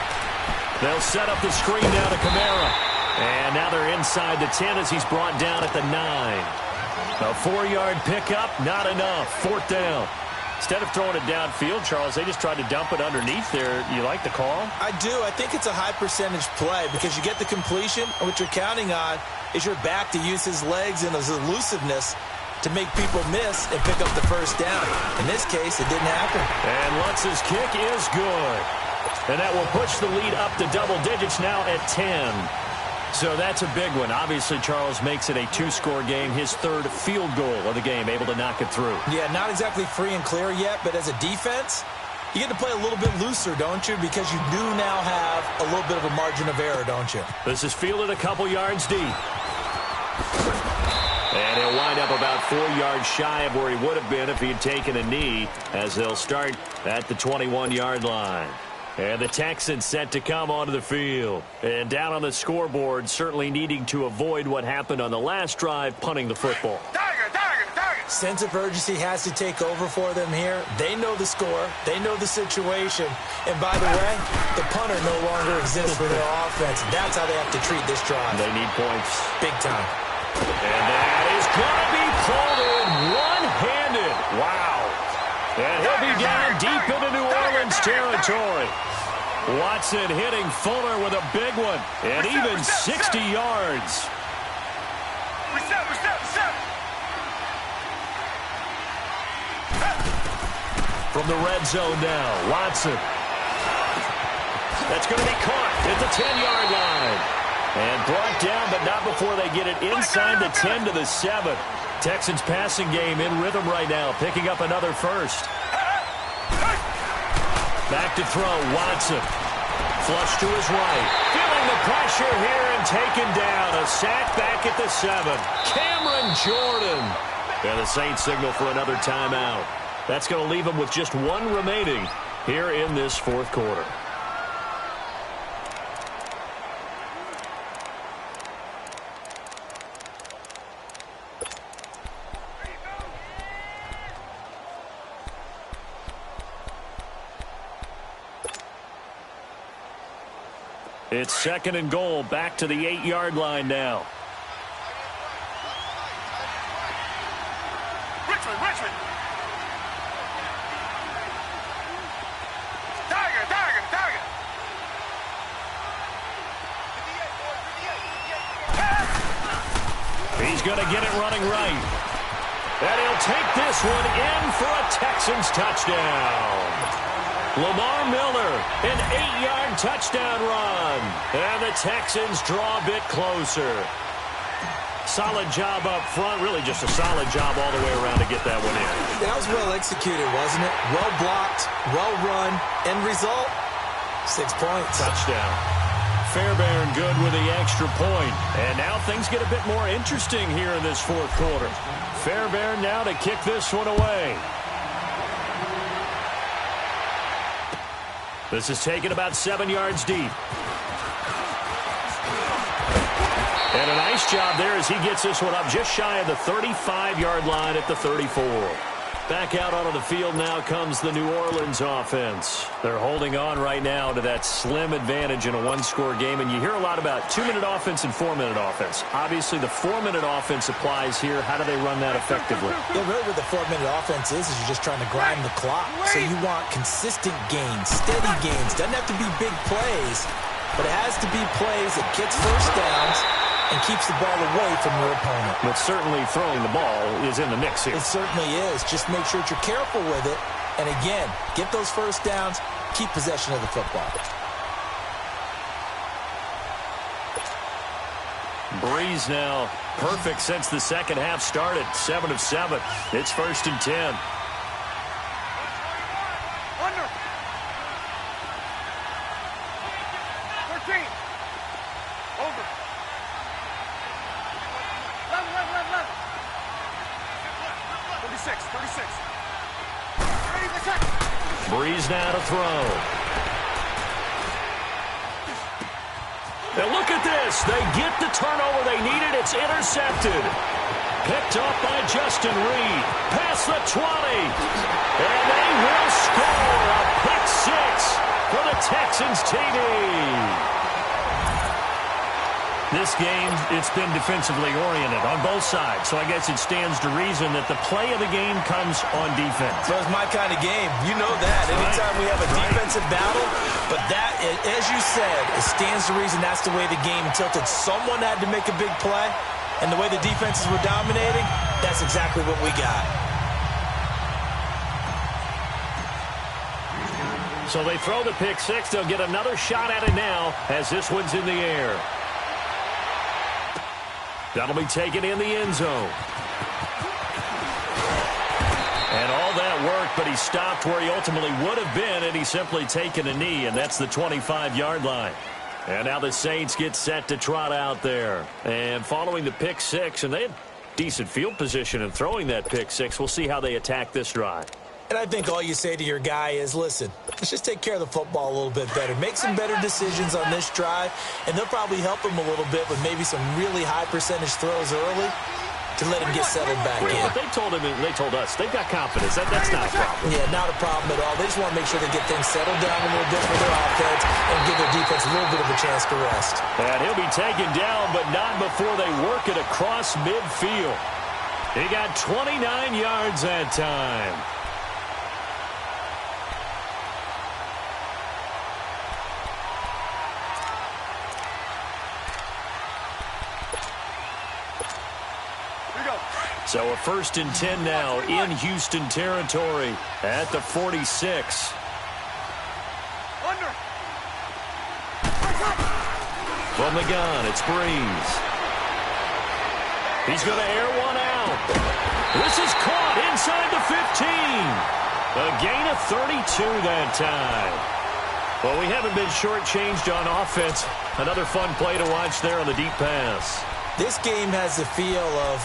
They'll set up the screen down to Kamara. And now they're inside the 10 as he's brought down at the 9. A 4-yard pickup, not enough. 4th down. Instead of throwing it downfield, Charles, they just tried to dump it underneath there. You like the call? I do. I think it's a high-percentage play because you get the completion, and what you're counting on is your back to use his legs and his elusiveness to make people miss and pick up the first down. In this case, it didn't happen. And Lutz's kick is good. And that will push the lead up to double digits now at 10. So that's a big one. Obviously, Charles makes it a 2-score game. His 3rd field goal of the game, able to knock it through. Yeah, not exactly free and clear yet, but as a defense, you get to play a little bit looser, don't you? Because you do now have a little bit of a margin of error, don't you? This is fielded a couple yards deep. And he'll wind up about 4 yards shy of where he would have been if he had taken a knee, as they'll start at the 21-yard line. And the Texans set to come onto the field. And down on the scoreboard, certainly needing to avoid what happened on the last drive, punting the football. Sense of urgency has to take over for them here. They know the score. They know the situation. And by the way, the punter no longer exists for their offense. That's how they have to treat this drive. They need points. Big time. And that is going to be pulled in one-handed. Wow. And he'll be down deep into New Orleans territory. Watson hitting Fuller with a big one. And even 60 yards. from the red zone now. Watson. That's going to be caught at the 10-yard line. And brought down, but not before they get it inside the 10 to the 7. Texans passing game in rhythm right now, picking up another first. Back to throw, Watson. Flush to his right. Feeling the pressure here and taken down. A sack back at the 7. Cameron Jordan. And the Saints signal for another timeout. That's going to leave them with just one remaining here in this fourth quarter. It's second and goal, back to the 8-yard line now. Richmond. Tiger. He's going to get it running right. And he'll take this one in for a Texans touchdown. Lamar Miller, an 8-yard touchdown run. And the Texans draw a bit closer. Solid job up front. Really just a solid job all the way around to get that one in. That was well executed, wasn't it? Well blocked, well run. End result, 6 points. Touchdown. Fairbairn good with the extra point. And now things get a bit more interesting here in this fourth quarter. Fairbairn now to kick this one away. This is taken about 7 yards deep. And a nice job there as he gets this one up just shy of the 35-yard line at the 34. Back out onto the field now comes the New Orleans offense. They're holding on right now to that slim advantage in a one-score game. And you hear a lot about 2-minute offense and 4-minute offense. Obviously, the 4-minute offense applies here. How do they run that effectively? Yeah, really what the 4-minute offense is you're just trying to grind the clock. So you want consistent gains, steady gains. Doesn't have to be big plays, but it has to be plays that gets first downs and keeps the ball away from your opponent. But certainly throwing the ball is in the mix here. It certainly is. Just make sure that you're careful with it. And again, get those first downs, keep possession of the football. Breeze now perfect since the second half started. 7 of 7. It's 1st and 10. Under. 13. Over. 11. 36. Ready to attack. Breeze now to throw. Now look at this. They get the turnover they needed. It's intercepted. Picked up by Justin Reed. Past the 20. And they will score a pick 6 for the Texans TD. This game, it's been defensively oriented on both sides. So I guess it stands to reason that the play of the game comes on defense. So it's my kind of game. You know that. Anytime we have a defensive battle, but that, as you said, it stands to reason that's the way the game tilted. Someone had to make a big play, and the way the defenses were dominating, that's exactly what we got. So they throw the pick 6. They'll get another shot at it now as this one's in the air. That'll be taken in the end zone. And all that worked, but he stopped where he ultimately would have been, and he's simply taken a knee, and that's the 25-yard line. And now the Saints get set to trot out there. And following the pick 6, and they had decent field position in throwing that pick 6. We'll see how they attack this drive. And I think all you say to your guy is, listen, let's just take care of the football a little bit better. Make some better decisions on this drive, and they'll probably help him a little bit with maybe some really high percentage throws early to let him get settled back in. But they told us, they've got confidence. That's not a problem. Yeah, not a problem at all. They just want to make sure they get things settled down a little bit for their offense and give their defense a little bit of a chance to rest. And he'll be taken down, but not before they work it across midfield. He got 29 yards that time. So a 1st and 10 now in Houston territory at the 46. From the gun, it's Breeze. He's going to air one out. This is caught inside the 15. A gain of 32 that time. Well, we haven't been shortchanged on offense. Another fun play to watch there on the deep pass. This game has the feel of,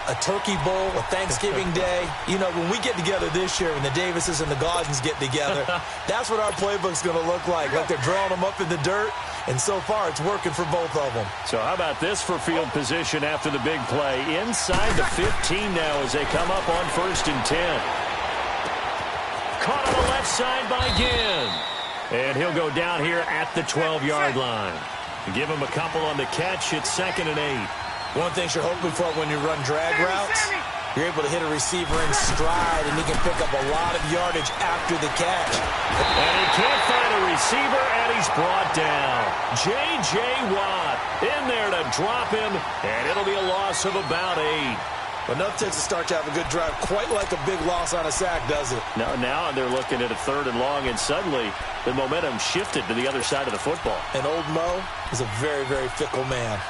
a turkey bowl, a Thanksgiving day. You know, when we get together this year, when the Davises and the Gaudens get together, that's what our playbook's going to look like. Like they're drawing them up in the dirt, and so far it's working for both of them. So how about this for field position after the big play? Inside the 15 now as they come up on 1st and 10. Caught on the left side by Ginn. And he'll go down here at the 12-yard line. Give him a couple on the catch. It's 2nd and 8. One thing you're hoping for when you run drag routes, you're able to hit a receiver in stride, and he can pick up a lot of yardage after the catch. And he can't find a receiver, and he's brought down. J.J. Watt in there to drop him, and it'll be a loss of about 8. Enough takes to start to have a good drive, quite like a big loss on a sack, does it? Now they're looking at a 3rd and long, and suddenly the momentum shifted to the other side of the football. And old Mo is a very, very fickle man.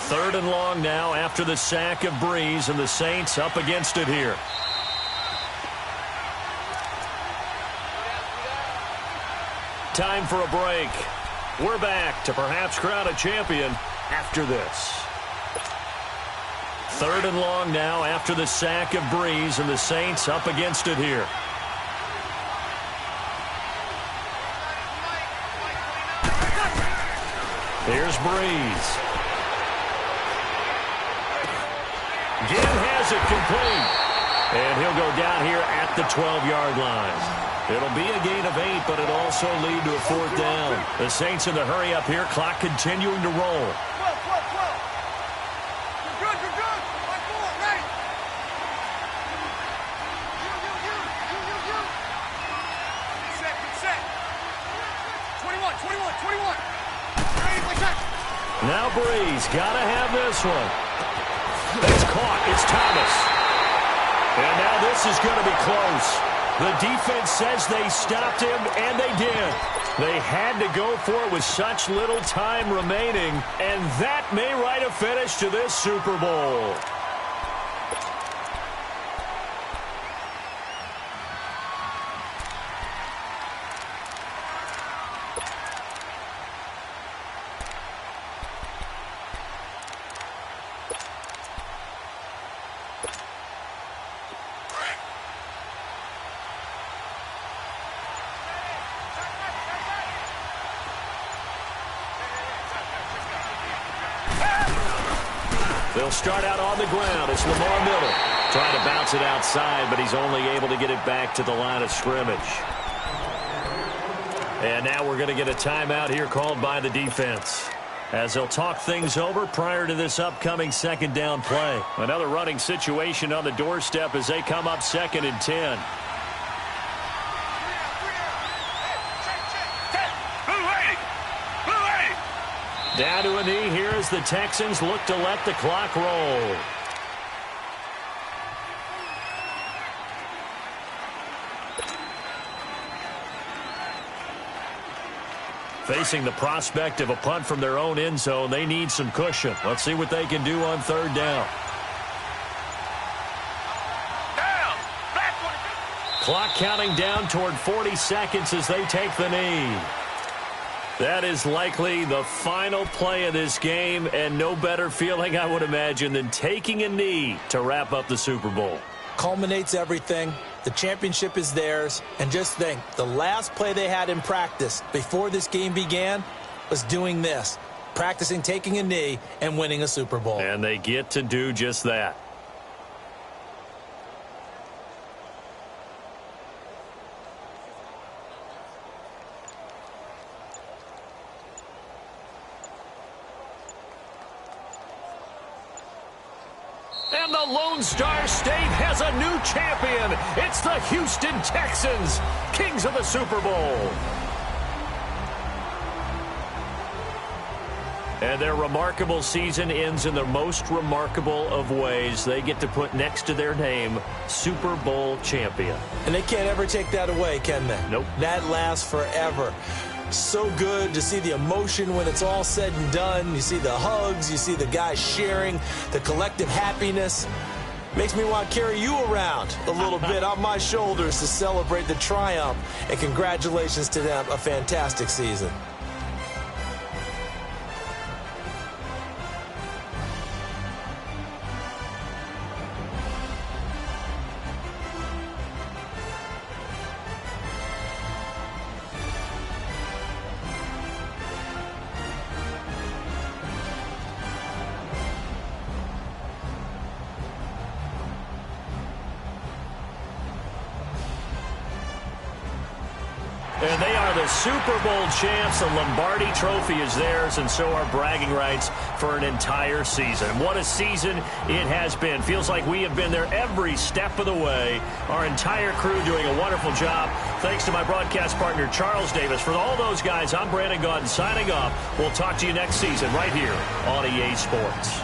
3rd and long now after the sack of Breeze, and the Saints up against it here. Time for a break. We're back to perhaps crown a champion after this. 3rd and long now after the sack of Breeze, and the Saints up against it here. Here's Breeze. Ginn has it complete. And he'll go down here at the 12-yard line. It'll be a gain of 8, but it'll also lead to a 4th down. The Saints in the hurry up here, clock continuing to roll. Now Breeze, got to have this one. It's caught. It's Thomas. And now this is going to be close. The defense says they stopped him, and they did. They had to go for it with such little time remaining, and that may write a finish to this Super Bowl. They'll start out on the ground. It's Lamar Miller trying to bounce it outside, but he's only able to get it back to the line of scrimmage. And now we're going to get a timeout here called by the defense, as they'll talk things over prior to this upcoming 2nd down play. Another running situation on the doorstep as they come up 2nd and 10. Down to a knee here as the Texans look to let the clock roll. Facing the prospect of a punt from their own end zone, they need some cushion. Let's see what they can do on 3rd down. Clock counting down toward 40 seconds as they take the knee. That is likely the final play of this game, and no better feeling, I would imagine, than taking a knee to wrap up the Super Bowl. Culminates everything. The championship is theirs. And just think, the last play they had in practice before this game began was doing this, practicing taking a knee and winning a Super Bowl. And they get to do just that. And the Lone Star State has a new champion. It's the Houston Texans, kings of the Super Bowl. And their remarkable season ends in the most remarkable of ways. They get to put next to their name, Super Bowl champion. And they can't ever take that away, can they? Nope. That lasts forever. So good to see the emotion when it's all said and done. You see the hugs, you see the guys sharing, the collective happiness. Makes me want to carry you around a little bit on my shoulders to celebrate the triumph. And congratulations to them, a fantastic season. And they are the Super Bowl champs. The Lombardi Trophy is theirs, and so are bragging rights for an entire season. What a season it has been. Feels like we have been there every step of the way. Our entire crew doing a wonderful job. Thanks to my broadcast partner, Charles Davis. For all those guys, I'm Brandon Gaudin signing off. We'll talk to you next season right here on EA Sports.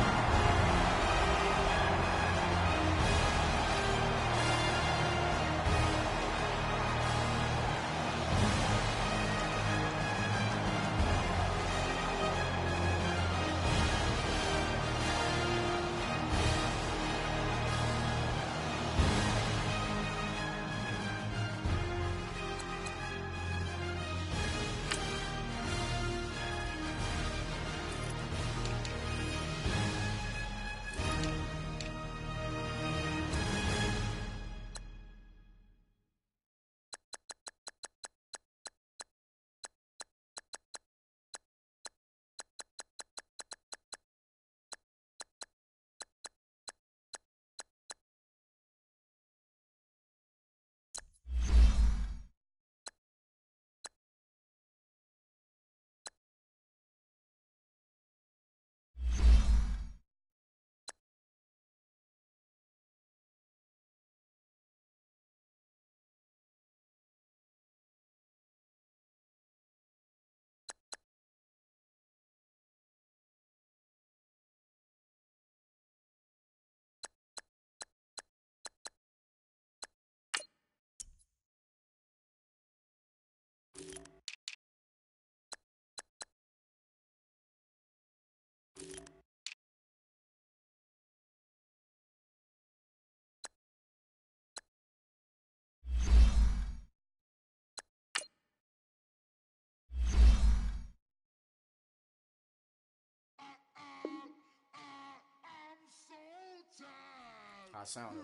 I sound it.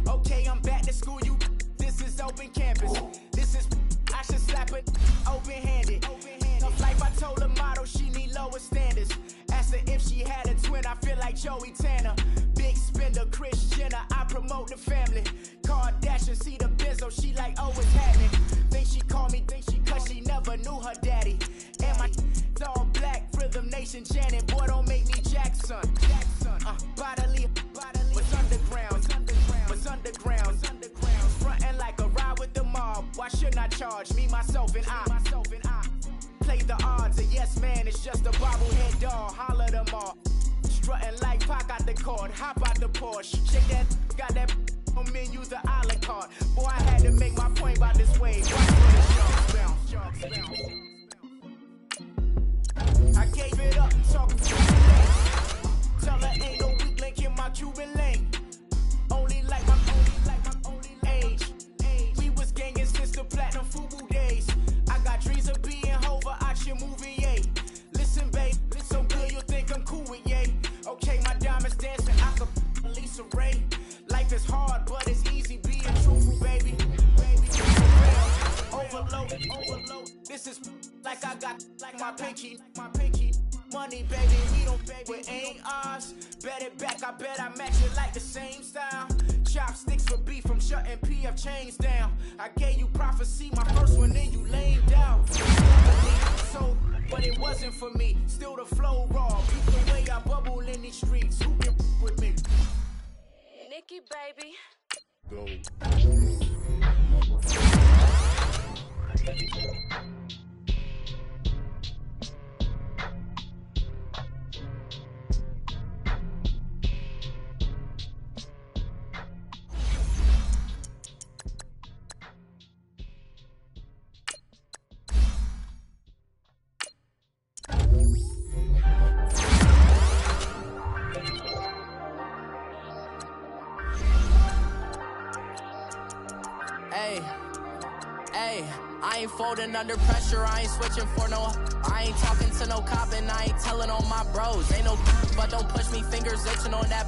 Okay, I'm back to school. This is open campus. This is I should slap it open-handed. Of life, I told her motto she need lower standards. Asked her if she had a twin. I feel like Joey Tanner. Big spender, Kris Jenner, I promote the family. Kardashian, see the Benzo, she like, oh, it's happening. Think she called me, cause she never knew her daddy. And my all black, Rhythm Nation, Janet, boy, don't make me Jackson. Bodily, what's underground, frontin' like a ride with the mob. Why shouldn't I charge me, myself, and I? Play the odds, a yes man, it's just a bobblehead doll, holler them all. Strutting like Pac out the court, hop out the Porsche. Shake that, got that on menus, the a la carte. Boy, I had to make my point by this way. I gave it up and talking to the tell her ain't no weak link in my Cuban lane. Only like my age. We was gangin' since the platinum FUBU days. I got dreams of being Hova out your movie, yay. Listen, babe, so good you'll think I'm cool with yay. Okay, my diamonds dancing, I could Lisa Ray. Life is hard, but it's easy being truthful, baby. Overload. This is like I got like my pinky. Money, baby, we don't pay, but ain't ours. Bet it back, I bet I match it like the same style. Chopsticks for beef from shutting PF chains down. I gave you prophecy, my first one, then you laid down. So, but it was wasn't for me. Still the flow raw. Beat the way I bubble in these streets. Who can with me? Nikki, baby. Go. I ain't folding under pressure, I ain't switching for no. I ain't talking to no cop and I ain't telling on my bros. Ain't no but don't push me, fingers itching on that.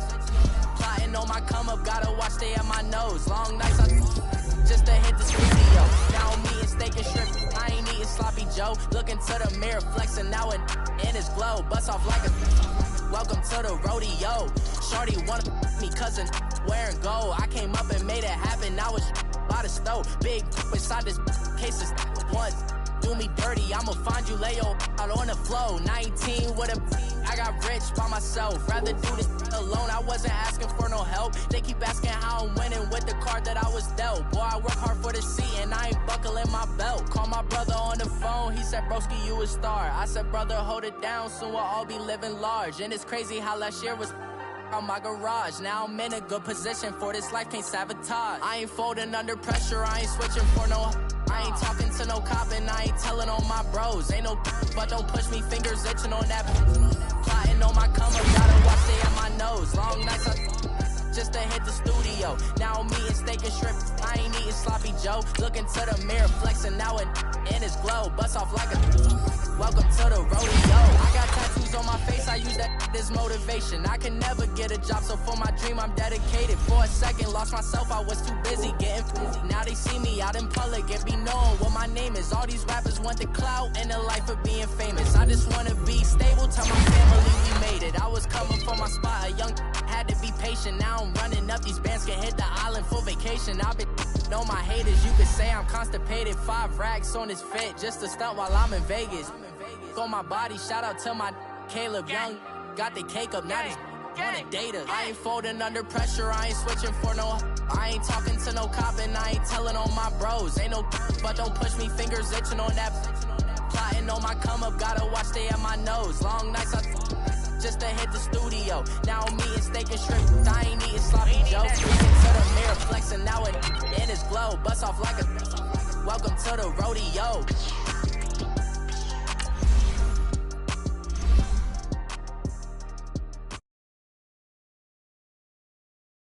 Plotting on my come up, gotta watch stay at my nose. Long nights just to hit the studio. Now I'm eating steak and shrimp, I ain't eating sloppy Joe. Looking to the mirror, flexing now and in his glow. Bust off like a welcome to the rodeo. Shorty wanna me cousin wearing gold. I came up and made it happen, now it's by the stove. Big inside this case of once. Do me dirty, I'ma find you lay out on the floor. 19 with a I got rich by myself. Rather do this alone, I wasn't asking for no help. They keep asking how I'm winning with the card that I was dealt. Boy, I work hard for the seat and I ain't buckling my belt. Call my brother on the phone, he said, broski, you a star. I said, brother, hold it down, soon we'll all be living large. And it's crazy how last year was on my garage. Now I'm in a good position for this life, can't sabotage. I ain't folding under pressure, I ain't switching for no. I ain't talking to no cop and I ain't telling on my bros. Ain't no but don't push me, fingers itching on that. Plotting on my come up, gotta watch stay at my nose. Long nights just to hit the studio. Now I'm eating steak and shrimp, I ain't eating sloppy Joe. Looking to the mirror, flexing now and in his glow. Bust off like a welcome to the rodeo. I got tattoos on my face, I use that as motivation. I can never get a job, so for my dream I'm dedicated. For a second, lost myself, I was too busy getting busy. Now they see me out in public and be knowing what my name is. All these rappers want the clout and the life of being famous. I just wanna be stable, tell my family we made it. I was coming from my spot, a young had to be patient. Now I'm running up, these bands can hit the island for vacation. I've been know my haters, you could say I'm constipated. 5 racks on his fit, just to stunt while I'm in Vegas. On my body, shout out to my Caleb Young. Got the cake up, now these wanna date us. I ain't folding under pressure, I ain't switching for no. I ain't talking to no cop and I ain't telling on my bros. Ain't no but don't push me, fingers itching on that. Plotting on my come up, gotta watch stay at my nose. Long nights just to hit the studio. Now I'm eating steak and shrimp, I ain't eating sloppy Joe. Looking to the mirror, flexing now and in his glow. Bust off like a welcome to the rodeo.